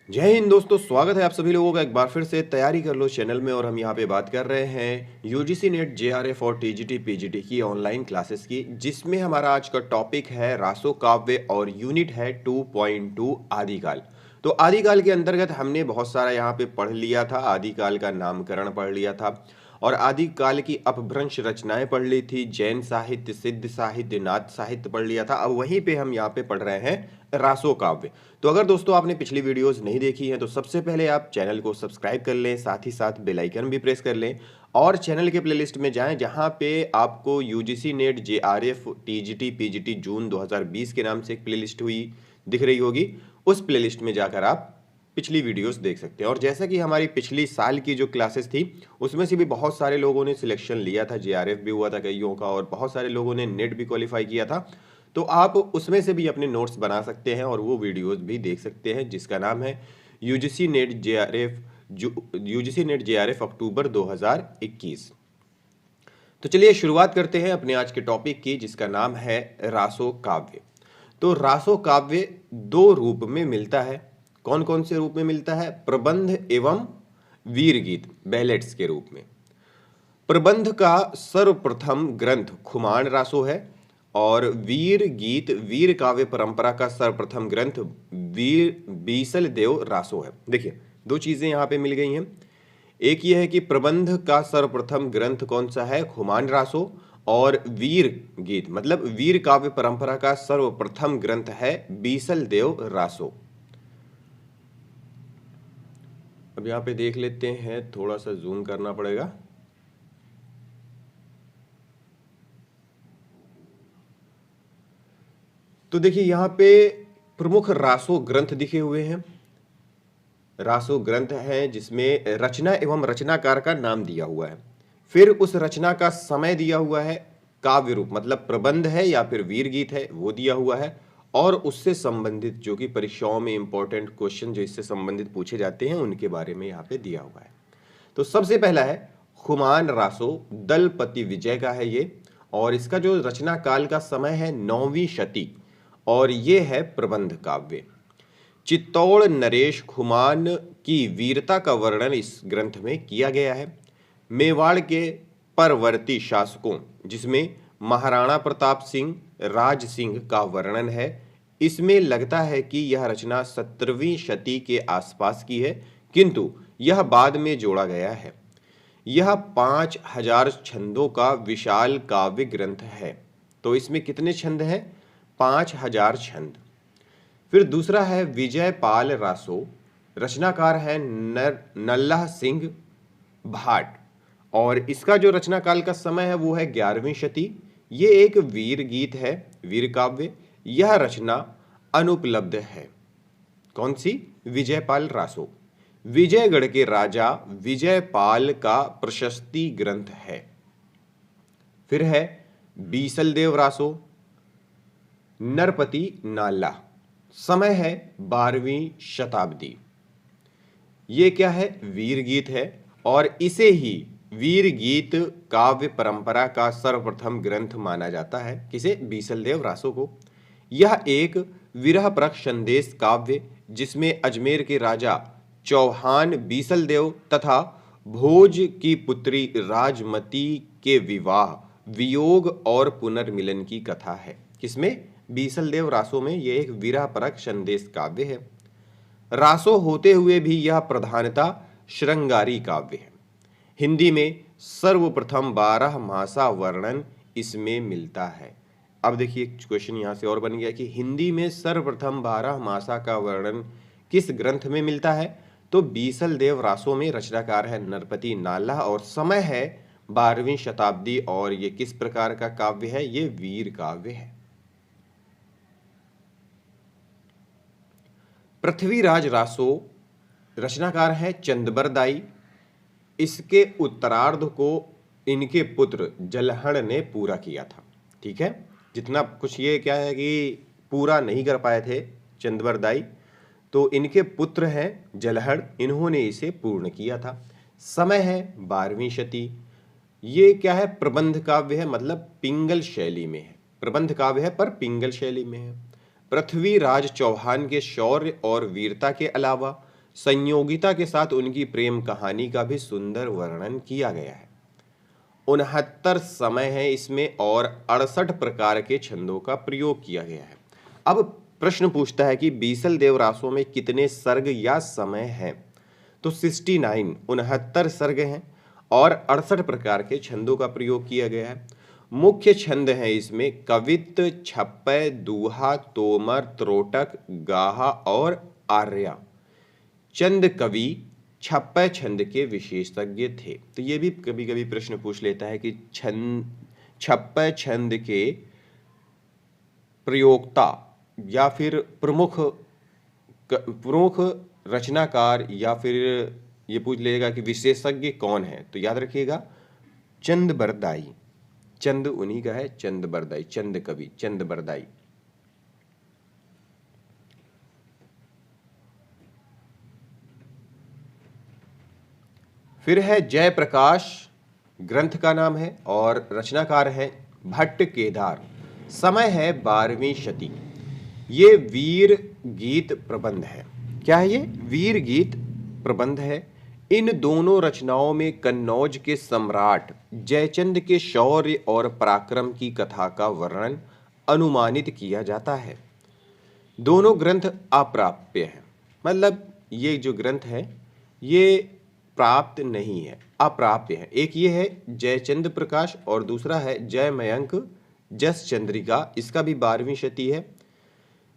जय हिंद दोस्तों, स्वागत है आप सभी लोगों का एक बार फिर से तैयारी कर लो चैनल में। और हम यहाँ पे बात कर रहे हैं यूजीसी नेट जेआरएफ और टीजीटी पीजीटी की ऑनलाइन क्लासेस की, जिसमें हमारा आज का टॉपिक है रासो काव्य और यूनिट है 2.2 आदिकाल। तो आदिकाल के अंतर्गत हमने बहुत सारा यहाँ पे पढ़ लिया था, आदिकाल का नामकरण पढ़ लिया था और आदिकाल की अपभ्रंश रचनाएं पढ़ ली थी, जैन साहित्य, सिद्ध साहित्य, नाथ साहित्य पढ़ लिया था। अब वहीं पे हम यहाँ पे पढ़ रहे हैं रासो काव्य। तो अगर दोस्तों आपने पिछली वीडियोस नहीं देखी हैं तो सबसे पहले आप चैनल को सब्सक्राइब कर लें, साथ ही साथ बेल आइकन भी प्रेस कर लें और चैनल के प्लेलिस्ट में जाएं, जहां पे आपको UGC NET JRF TGT PGT June 2020 के नाम से एक प्लेलिस्ट हुई दिख रही होगी। उस प्लेलिस्ट में जाकर आप पिछली वीडियोस देख सकते हैं। और जैसा कि हमारी पिछली साल की जो क्लासेस थी उसमें से भी बहुत सारे लोगों ने सिलेक्शन लिया था, जेआरएफ भी हुआ था कईयों का और बहुत सारे लोगों ने नेट भी क्वालिफाई किया था। तो आप उसमें से भी अपने नोट्स बना सकते हैं और वो वीडियोस भी देख सकते हैं, जिसका नाम है यूजीसी नेट जेआरएफ अक्टूबर 2021। तो चलिए शुरुआत करते हैं अपने आज के टॉपिक की, जिसका नाम है रासो काव्य। तो रासो काव्य दो रूप में मिलता है। कौन कौन से रूप में मिलता है? प्रबंध एवं वीर गीत, बैलेट्स के रूप में। प्रबंध का सर्वप्रथम ग्रंथ खुमान रासो है और वीर गीत, वीर काव्य परंपरा का सर्वप्रथम ग्रंथ वीर बीसल देव रासो है। देखिए दो चीजें यहाँ पे मिल गई हैं। एक यह है कि प्रबंध का सर्वप्रथम ग्रंथ कौन सा है? खुमान रासो। और वीर गीत मतलब वीर काव्य परंपरा का सर्वप्रथम ग्रंथ है बीसल देव रासो। अब यहाँ पे देख लेते हैं, थोड़ा सा जूम करना पड़ेगा। तो देखिए यहाँ पे प्रमुख रासो ग्रंथ दिखे हुए हैं। रासो ग्रंथ है जिसमें रचना एवं रचनाकार का नाम दिया हुआ है, फिर उस रचना का समय दिया हुआ है, काव्य रूप मतलब प्रबंध है या फिर वीर गीत है वो दिया हुआ है, और उससे संबंधित जो कि परीक्षाओं में इंपॉर्टेंट क्वेश्चन जो इससे संबंधित पूछे जाते हैं उनके बारे में यहाँ पे दिया हुआ है। तो सबसे पहला है खुमान रासो, दलपति विजय का है ये, और इसका जो रचना काल का समय है 9वीं शती, और ये है प्रबंध काव्य। चित्तौड़ नरेश खुमान की वीरता का वर्णन इस ग्रंथ में किया गया है। मेवाड़ के परवर्ती शासकों जिसमें महाराणा प्रताप सिंह, राज सिंह का वर्णन है। इसमें लगता है कि यह रचना 17वीं शती के आसपास की है, किंतु यह बाद में जोड़ा गया है। यह 5000 छंदों का विशाल काव्य ग्रंथ है। तो इसमें कितने छंद हैं? 5000 छंद। फिर दूसरा है विजय पाल रासो, रचनाकार है नल्ला सिंह भाट, और इसका जो रचना काल का समय है वो है 11वीं शती। ये एक वीर गीत है, वीर काव्य। यह रचना अनुपलब्ध है। कौन सी? विजयपाल रासो। विजयगढ़ के राजा विजयपाल का प्रशस्ति ग्रंथ है। फिर है बीसल देव रासो, नरपति नाला, समय है 12वीं शताब्दी। ये क्या है? वीर गीत है, और इसे ही वीर गीत काव्य परंपरा का सर्वप्रथम ग्रंथ माना जाता है। किसे? बीसल देव रासो को। यह एक विरह परक संदेश काव्य जिसमें अजमेर के राजा चौहान बीसल देव तथा भोज की पुत्री राजमती के विवाह, वियोग और पुनर्मिलन की कथा है। किसमें? बीसल देव रासो में। यह एक विरह परक संदेश काव्य है। रासो होते हुए भी यह प्रधानता श्रृंगारी काव्य है। हिंदी में सर्वप्रथम 12 मासा वर्णन इसमें मिलता है। अब देखिए क्वेश्चन यहाँ से और बन गया कि हिंदी में सर्वप्रथम 12 मासा का वर्णन किस ग्रंथ में मिलता है? तो बीसल देव रासो में। रचनाकार है नरपति नाला और समय है 12वीं शताब्दी। और ये किस प्रकार का काव्य है? ये वीर काव्य है। पृथ्वीराज रासो, रचनाकार है चंदबरदाई। इसके उत्तरार्ध को इनके पुत्र जलहण ने पूरा किया था। ठीक है, जितना कुछ ये क्या है कि पूरा नहीं कर पाए थे चंदबरदाई, तो इनके पुत्र हैं जलहण, इन्होंने इसे पूर्ण किया था। समय है 12वीं शती। ये क्या है? प्रबंध काव्य है, मतलब पिंगल शैली में है। प्रबंध काव्य है पर पिंगल शैली में है। पृथ्वीराज चौहान के शौर्य और वीरता के अलावा संयोगिता के साथ उनकी प्रेम कहानी का भी सुंदर वर्णन किया गया है। 69 समय है इसमें और 68 प्रकार के छंदों का प्रयोग किया गया है। अब प्रश्न पूछता है कि बीसल देव रासों में कितने सर्ग या समय हैं? तो 69 69 सर्ग हैं और 68 प्रकार के छंदों का प्रयोग किया गया है। मुख्य छंद हैं इसमें कवित, छप्पय, दूहा, तोमर, त्रोटक, गाहा और आर्या। चंद कवि छप्पय छंद के विशेषज्ञ थे। तो ये भी कभी कभी प्रश्न पूछ लेता है कि छप्पय छंद के प्रयोक्ता या फिर प्रमुख रचनाकार या फिर ये पूछ लेगा कि विशेषज्ञ कौन है। तो याद रखिएगा चंद बरदाई, चंद उन्हीं का है, चंद बरदाई, चंद कवि चंद बरदाई। फिर है जयप्रकाश, ग्रंथ का नाम है और रचनाकार है भट्ट केदार। समय है 12वीं शती। ये वीर गीत प्रबंध है। क्या है ये? वीर गीत प्रबंध है। इन दोनों रचनाओं में कन्नौज के सम्राट जयचंद के शौर्य और पराक्रम की कथा का वर्णन अनुमानित किया जाता है। दोनों ग्रंथ अप्राप्य हैं, मतलब ये जो ग्रंथ है ये प्राप्त नहीं है, अप्राप्य है। एक ये है जयचंद प्रकाश और दूसरा है जयमयंक जस चंद्रिका, इसका भी 12वीं शती है।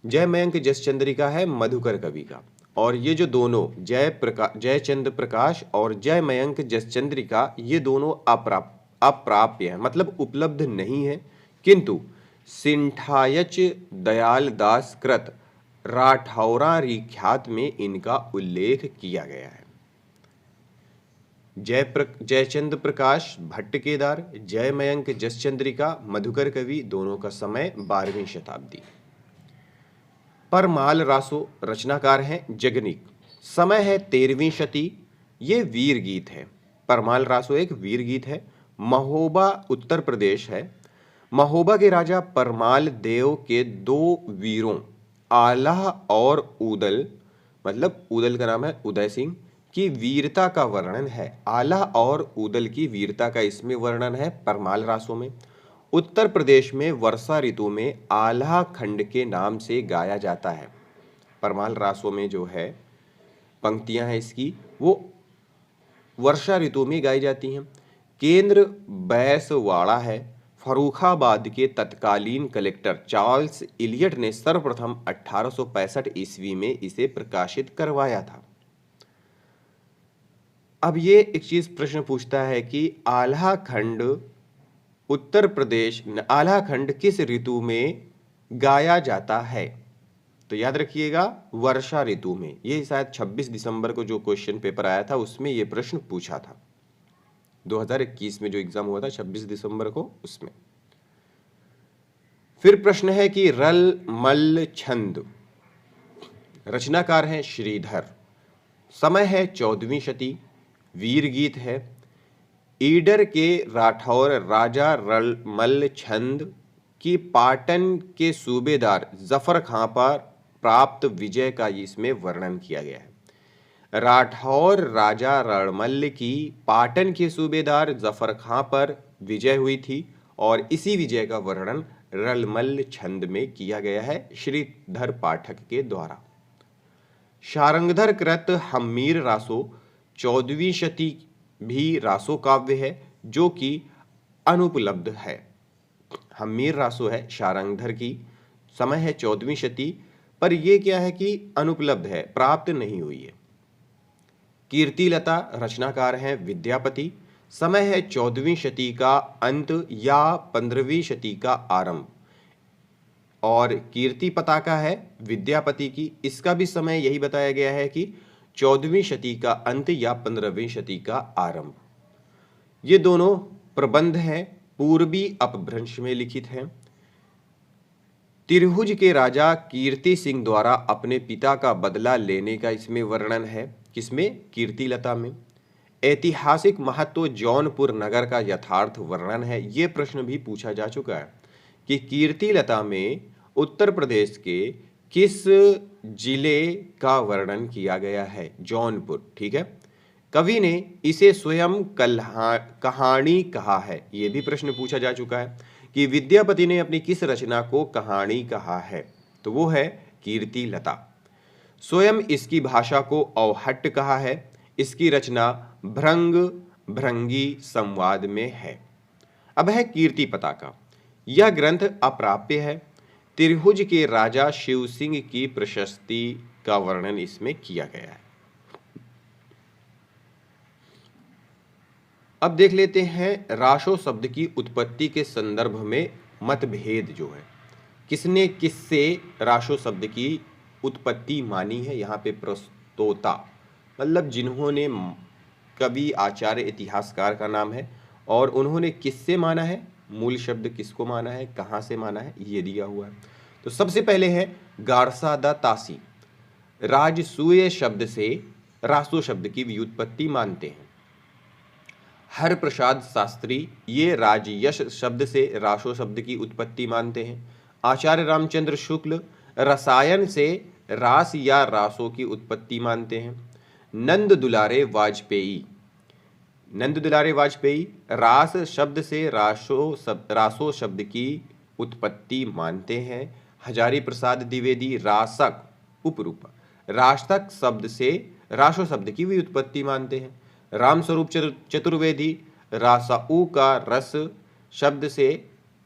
जयमयंक जस चंद्रिका है मधुकर कवि का। और ये जो दोनों जयचंद प्रकाश और जयमयंक जस चंद्रिका ये दोनों अप्राप्य है, मतलब उपलब्ध नहीं है। किंतु सिंठायच दयाल दास कृत राठौरा रिख्यात में इनका उल्लेख किया गया है। जयचंद प्रकाश भट्ट केदार, जयमयंक जस चंद्रिका मधुकर कवि, दोनों का समय 12वीं शताब्दी। परमाल रासो, रचनाकार हैं जगनिक। समय है 13वीं शती। ये वीर गीत है। परमाल रासो एक वीर गीत है। महोबा उत्तर प्रदेश है। महोबा के राजा परमाल देव के 2 वीरों आल्हा और उदल, मतलब उदल का नाम है उदय सिंह, की वीरता का वर्णन है। आल्हा और उदल की वीरता का इसमें वर्णन है परमाल रासों में। उत्तर प्रदेश में वर्षा ऋतु में आल्हा खंड के नाम से गाया जाता है। परमाल रासों में जो है पंक्तियां हैं इसकी वो वर्षा ऋतु में गाई जाती हैं। केंद्र बैसवाड़ा है। फर्रुखाबाद के तत्कालीन कलेक्टर चार्ल्स इलियट ने सर्वप्रथम 1865 ईस्वी में इसे प्रकाशित करवाया था। अब ये एक चीज प्रश्न पूछता है कि आल्हा खंड उत्तर प्रदेश, आल्हा खंड किस ऋतु में गाया जाता है? तो याद रखिएगा वर्षा ऋतु में। ये शायद 26 दिसंबर को जो क्वेश्चन पेपर आया था उसमें ये प्रश्न पूछा था। 2021 में जो एग्जाम हुआ था 26 दिसंबर को, उसमें। फिर प्रश्न है कि रल मल्ल छंद, रचनाकार हैं श्रीधर। समय है 14वीं शती। वीर गीत है। ईडर के राठौर राजा रलमल छंद की पाटन के सूबेदार जफर खां पर प्राप्त विजय का इसमें वर्णन किया गया है। राठौर राजा रलमल की पाटन के सूबेदार जफर खां पर विजय हुई थी और इसी विजय का वर्णन रलमल छंद में किया गया है श्रीधर पाठक के द्वारा। शारंगधर कृत हम्मीर रासो 14वीं शती भी रासो काव्य है जो कि अनुपलब्ध है। हम्मीर रासो है शारंगधर की, समय है 14वीं शती, पर यह क्या है कि अनुपलब्ध है, प्राप्त नहीं हुई है। कीर्तिलता, रचनाकार हैं विद्यापति। समय है 14वीं शती का अंत या 15वीं शती का आरंभ। और कीर्ति पताका है विद्यापति की, इसका भी समय यही बताया गया है कि 14वीं शती का अंत या 15वीं शती का आरंभ। ये दोनों प्रबंध हैं, पूर्वी अपभ्रंश में लिखित हैं। तिरहुज के राजा कीर्ति सिंह द्वारा अपने पिता का बदला लेने का इसमें वर्णन है। किसमें? कीर्तिलता में। ऐतिहासिक महत्व जौनपुर नगर का यथार्थ वर्णन है। ये प्रश्न भी पूछा जा चुका है कि कीर्तिलता में उत्तर प्रदेश के किस जिले का वर्णन किया गया है? जौनपुर। ठीक है। कवि ने इसे स्वयं कहानी कहा है। यह भी प्रश्न पूछा जा चुका है कि विद्यापति ने अपनी किस रचना को कहानी कहा है, तो वो है कीर्ति लता। स्वयं इसकी भाषा को अवहट्ट कहा है। इसकी रचना भृंग भृंगी संवाद में है। अब है कीर्ति पताका। यह ग्रंथ अप्राप्य है। त्रिभुज के राजा शिव सिंह की प्रशस्ति का वर्णन इसमें किया गया है। अब देख लेते हैं रासो शब्द की उत्पत्ति के संदर्भ में मतभेद जो है, किसने किससे रासो शब्द की उत्पत्ति मानी है। यहाँ पे प्रस्तोता मतलब जिन्होंने, कवि आचार्य इतिहासकार का नाम है, और उन्होंने किससे माना है, मूल शब्द किसको माना है, कहाँ से माना है, ये दिया हुआ है। तो सबसे पहले है गारसा द तासी। राजसूय शब्द से रासो शब्द की व्युत्पत्ति मानते हैं। हर प्रसाद शास्त्री ये राजयश शब्द से रासो शब्द की उत्पत्ति मानते हैं। आचार्य रामचंद्र शुक्ल रसायन से रास या रासो की उत्पत्ति मानते हैं। नंद दुलारे वाजपेयी रास शब्द से रासो शब्द की उत्पत्ति मानते हैं। हजारी प्रसाद द्विवेदी रासक उपरूप रासक शब्द से रासो शब्द की भी उत्पत्ति मानते हैं। रामस्वरूप चतुर्वेदी रासाऊ का रस शब्द से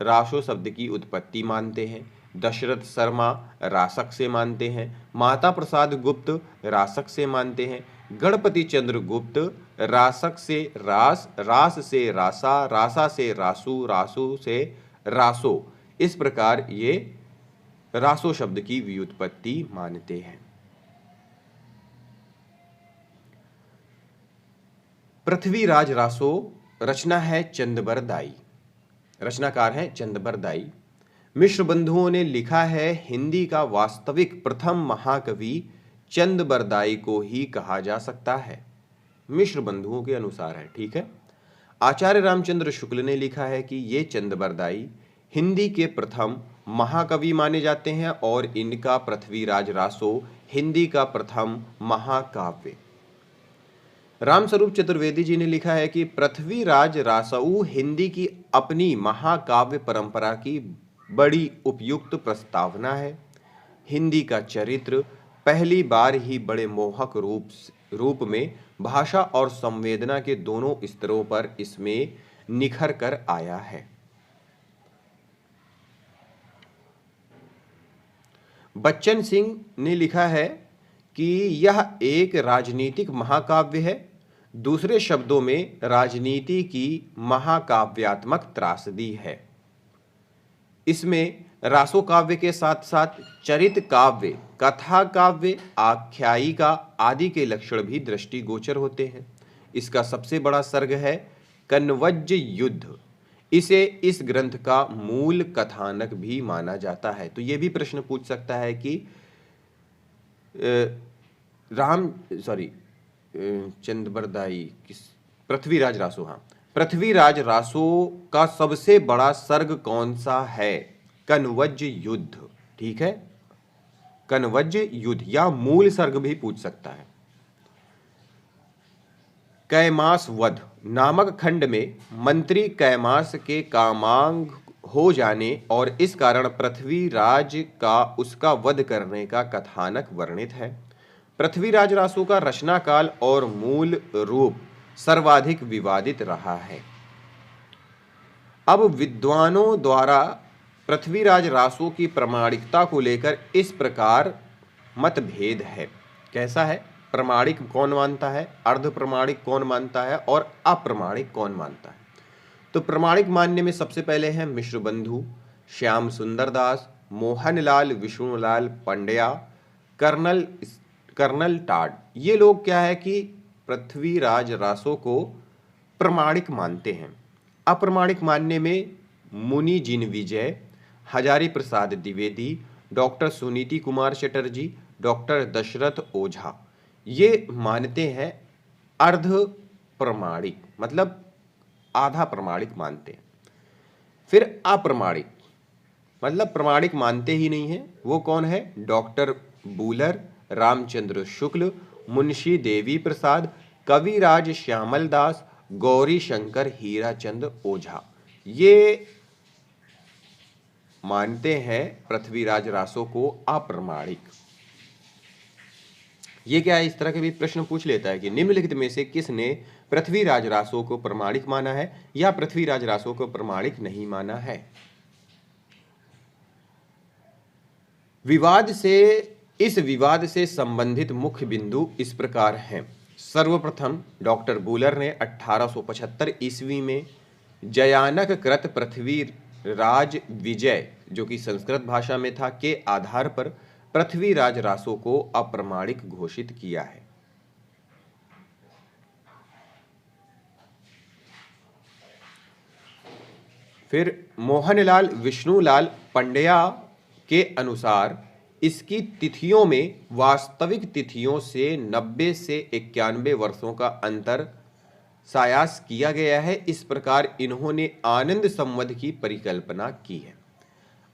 रासो शब्द की उत्पत्ति मानते हैं। दशरथ शर्मा रासक से मानते हैं। माता प्रसाद गुप्त रासक से मानते हैं। गणपति चंद्र गुप्त रासक से रास, रास से रासा, रासा से रासु, रासु से रासो, इस प्रकार ये रासो शब्द की व्युत्पत्ति मानते हैं। पृथ्वीराज रासो रचना है चंदबरदाई, रचनाकार है चंदबरदाई। मिश्र बंधुओं ने लिखा है हिंदी का वास्तविक प्रथम महाकवि चंदबरदाई को ही कहा जा सकता है। मिश्र बंधुओं के अनुसार है। ठीक है। आचार्य रामचंद्र शुक्ल ने लिखा है कि ये चंदबरदाई हिंदी के प्रथम महाकवि माने जाते हैं और इनका पृथ्वीराज रासो हिंदी का प्रथम महाकाव्य। रामस्वरूप चतुर्वेदी जी ने लिखा है कि पृथ्वीराज रासऊ हिंदी की अपनी महाकाव्य परंपरा की बड़ी उपयुक्त प्रस्तावना है। हिंदी का चरित्र पहली बार ही बड़े मोहक रूप में भाषा और संवेदना के दोनों स्तरों पर इसमें निखर कर आया है। बच्चन सिंह ने लिखा है कि यह एक राजनीतिक महाकाव्य है। दूसरे शब्दों में राजनीति की महाकाव्यात्मक त्रासदी है। इसमें रासो काव्य के साथ साथ चरित काव्य, कथा काव्य, आख्यायिका आदि के लक्षण भी दृष्टिगोचर होते हैं। इसका सबसे बड़ा सर्ग है कन्वज युद्ध। इसे इस ग्रंथ का मूल कथानक भी माना जाता है। तो यह भी प्रश्न पूछ सकता है कि चंदबरदाई किस, पृथ्वीराज रासो, हाँ, पृथ्वीराज रासो का सबसे बड़ा सर्ग कौन सा है? कन्वज युद्ध। ठीक है, कन्वज युद्ध या मूल सर्ग भी पूछ सकता है। कैमास वध नामक खंड में मंत्री कैमास के कामांग हो जाने और इस कारण पृथ्वीराज का उसका वध करने का कथानक वर्णित है। पृथ्वीराज रासो का रचना काल और मूल रूप सर्वाधिक विवादित रहा है। अब विद्वानों द्वारा पृथ्वीराज रासो की प्रामाणिकता को लेकर इस प्रकार मतभेद है। कैसा है? प्रामाणिक कौन मानता है, अर्ध प्रामाणिक कौन मानता है और अप्रामाणिक कौन मानता है? तो प्रामाणिक मानने में सबसे पहले हैं मिश्र बंधु, श्याम सुंदर दास, मोहनलाल विष्णुलाल पंड्या, कर्नल टाड। ये लोग क्या है कि पृथ्वीराज रासो को प्रामाणिक मानते हैं। अप्रामाणिक मानने में मुनि जिन विजय, हजारी प्रसाद द्विवेदी, डॉक्टर सुनीति कुमार चटर्जी, डॉक्टर दशरथ ओझा ये मानते हैं अर्ध प्रमाणिक, मतलब आधा प्रमाणिक मानते हैं। फिर अप्रामाणिक मतलब प्रमाणिक मानते ही नहीं है। वो कौन है? डॉक्टर बूलर, रामचंद्र शुक्ल, मुंशी देवी प्रसाद, कविराज श्यामल दास, गौरी शंकर हीराचंद ओझा। ये मानते हैं पृथ्वीराज रासो को अप्रमाणिक। ये क्या है? इस तरह के भी प्रश्न पूछ लेता है कि निम्नलिखित में से किसने पृथ्वीराज रासो को प्रमाणिक माना है या पृथ्वीराज रासो को प्रमाणिक नहीं माना है। इस विवाद से संबंधित मुख्य बिंदु इस प्रकार हैं। सर्वप्रथम डॉक्टर बूलर ने 1875 ईस्वी में जयानक कृत पृथ्वीराज विजय, जो कि संस्कृत भाषा में था, के आधार पर पृथ्वीराज रासो को अप्रमाणिक घोषित किया है। फिर मोहनलाल विष्णुलाल पंड्या के अनुसार इसकी तिथियों में वास्तविक तिथियों से 90 से 91 वर्षों का अंतर सायास किया गया है। इस प्रकार इन्होंने आनंद संवत की परिकल्पना की है।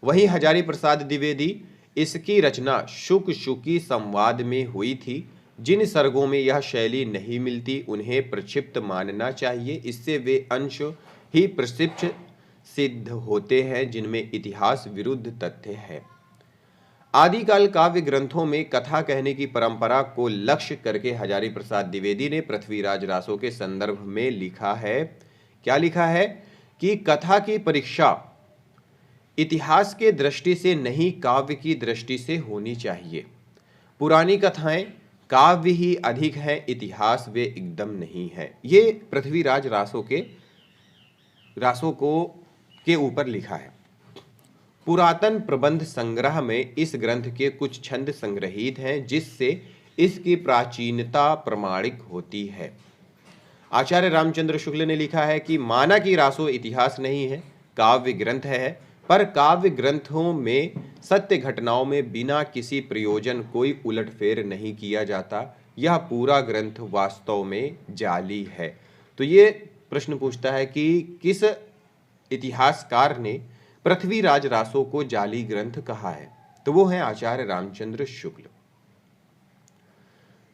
वहीं हजारी प्रसाद द्विवेदी, इसकी रचना शुक शुकी संवाद में हुई थी। जिन सर्गों में यह शैली नहीं मिलती उन्हें प्रक्षिप्त मानना चाहिए, इससे वे अंश ही प्रक्षिप्त सिद्ध होते हैं जिनमें इतिहास विरुद्ध तथ्य है। आदिकाल काव्य ग्रंथों में कथा कहने की परंपरा को लक्ष्य करके हजारी प्रसाद द्विवेदी ने पृथ्वीराज रासो के संदर्भ में लिखा है। क्या लिखा है? कि कथा की परीक्षा इतिहास के दृष्टि से नहीं, काव्य की दृष्टि से होनी चाहिए। पुरानी कथाएं काव्य ही अधिक है, इतिहास वे एकदम नहीं है। ये पृथ्वीराज रासो के ऊपर लिखा है। पुरातन प्रबंध संग्रह में इस ग्रंथ के कुछ छंद संग्रहित हैं जिससे इसकी प्राचीनता प्रमाणिक होती है। आचार्य रामचंद्र शुक्ल ने लिखा है कि माना कि रासो इतिहास नहीं है, काव्य ग्रंथ है, पर काव्य ग्रंथों में सत्य घटनाओं में बिना किसी प्रयोजन कोई उलटफेर नहीं किया जाता। यह पूरा ग्रंथ वास्तव में जाली है। तो ये प्रश्न पूछता है कि किस इतिहासकार ने पृथ्वीराज रासो को जाली ग्रंथ कहा है? तो वो है आचार्य रामचंद्र शुक्ल।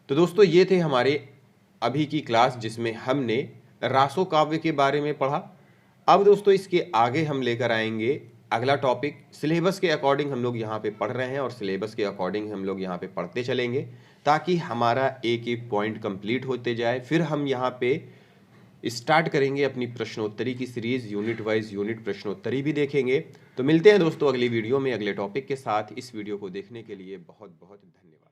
तो दोस्तों ये थे हमारे अभी की क्लास जिसमें हमने रासो काव्य के बारे में पढ़ा। अब दोस्तों इसके आगे हम लेकर आएंगे अगला टॉपिक। सिलेबस के अकॉर्डिंग हम लोग यहाँ पे पढ़ रहे हैं और सिलेबस के अकॉर्डिंग हम लोग यहाँ पे पढ़ते चलेंगे ताकि हमारा एक एक पॉइंट कंप्लीट होते जाए। फिर हम यहाँ पे स्टार्ट करेंगे अपनी प्रश्नोत्तरी की सीरीज, यूनिट वाइज यूनिट प्रश्नोत्तरी भी देखेंगे। तो मिलते हैं दोस्तों अगली वीडियो में अगले टॉपिक के साथ। इस वीडियो को देखने के लिए बहुत बहुत धन्यवाद।